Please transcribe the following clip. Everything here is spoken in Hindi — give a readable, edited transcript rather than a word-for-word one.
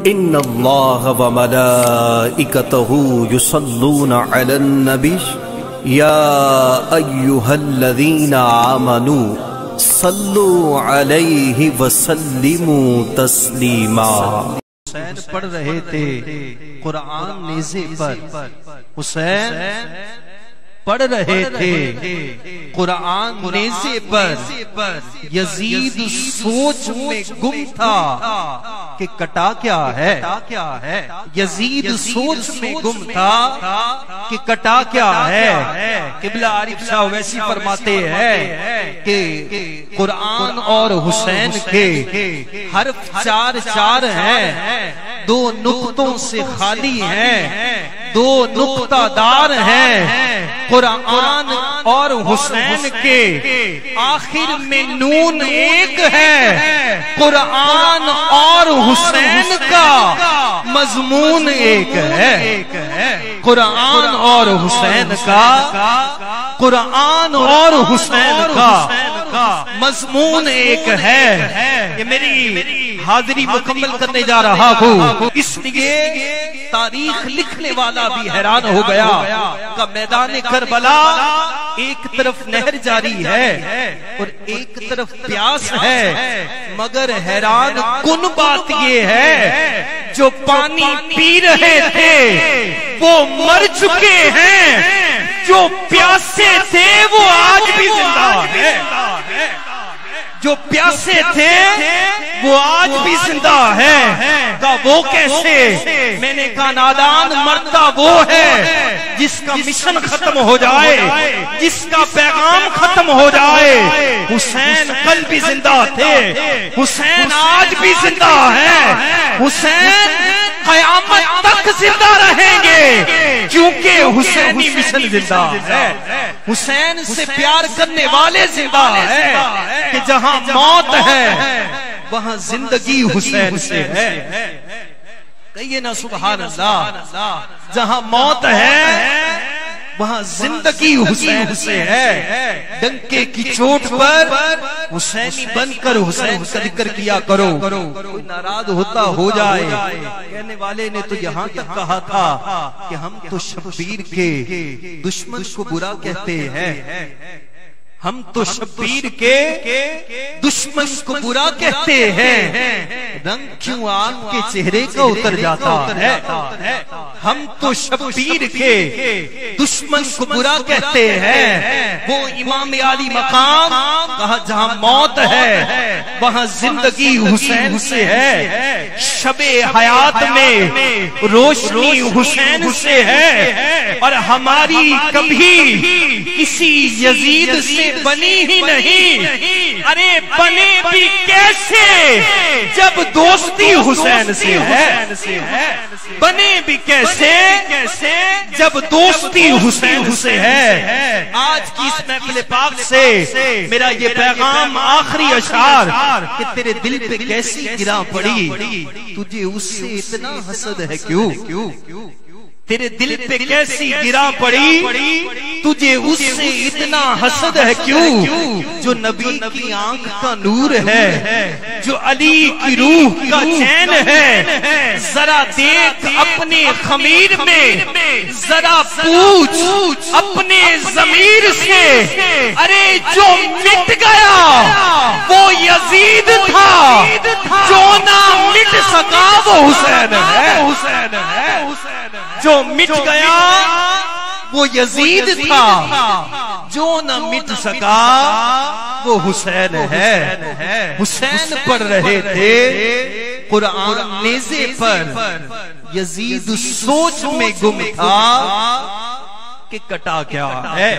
इन्नल्लाह व मलाइकतहु युसल्लूना अलन नबी या अय्युहल्लज़ीना आमनू सल्लु अलैहि व सल्लिमू तस्लीमा। हुसैन पढ़ रहे थे कुरान नेज़े पर, हुसैन पढ़ रहे थे कुरान नेज़े पर। यजीद सोच में गुम था कि कटा क्या है। यजीद सोच में गुम था कि कटा क्या है। किबला आरिफ शाह वैसी फरमाते हैं कि कुरान और हुसैन के हर्फ 4 हैं, 2 नुक्तों से खाली हैं, 2 नुक्तादार हैं। कुरान और हुसैन के आखिर में नून एक है। कुरान और हुसैन का मजमून एक है। कुरान और हुसैन का, कुरान और हुसैन का मजमून एक है। ये मेरी हाजिरी मुकम्मल करने जा रहा हूँ, इसलिए तारीख लिखने वाला भी हैरान हो गया का मैदान करबला एक तरफ नहर जारी है और एक तरफ प्यास है, मगर हैरान कुन बात ये है जो पानी पी रहे थे वो मर चुके हैं, जो प्यासे थे वो आज भी जिंदा है। जो प्यासे थे वो आज भी जिंदा है। का वो कैसे? मैंने कहा नादान मरता वो है जिसका मिशन खत्म हो जाए, जिसका पैगाम खत्म हो जाए। हुसैन कल भी जिंदा थे, हुसैन आज भी जिंदा है, हुसैन क़यामत तक जिंदा रहेंगे क्योंकि हुसैनी मिशन जिंदा है। हुसैन से प्यार करने वाले जिंदा है कि जहां मौत है वहां जिंदगी हुसैन से है। कहिए ना सुभान अल्लाह। जहां मौत है वहां जिंदगी हुसैन से है। डंके की चोट पर हुसैनी बनकर हुसैन का जिक्र किया करो। कोई नाराज होता हो जाए, कहने वाले ने तो यहाँ तक कहा था कि हम तो शब्बीर के दुश्मन को बुरा कहते हैं, हम तो शब्बीर के दुश्मन को बुरा कहते हैं। रंग क्यों आपके चेहरे का उतर जाता है। हम तो शब्बीर के दुश्मन को बुरा कहते हैं। वो इमाम आली मकाम कहा जहां मौत है वहां जिंदगी हुसैन से है। शबे हयात में रोशनी हुसैन से है और हमारी कभी किसी यजीद से बनी ही नहीं। अरे बने भी कैसे जब दोस्ती हुसैन से है। बने भी कैसे जब दोस्ती हुसैन से है। आज की इस महफिल पाक से मेरा ये पैगाम आखिरी अशार कि तेरे दिल पे कैसी गिरा पड़ी, तुझे उससे इतना हसद है क्यों। तेरे दिल पे कैसी गिरा पड़ी, तुझे उससे इतना हसद है क्यों। जो नबी की आंख का नूर है, जो अली की रूह का चैन है, जरा देख अपने खमीर में, जरा पूछ अपने जमीर से। अरे जो मिट गया वो यजीद था, जो ना मिट सका वो हुसैन है। हुसैन है जो मिट गया वो यजीद था, जो न मिट सका वो हुसैन है। हुसैन पढ़ रहे थे कुरान नेज़े पर। यजीद सोच में गुम था कि कटा क्या है।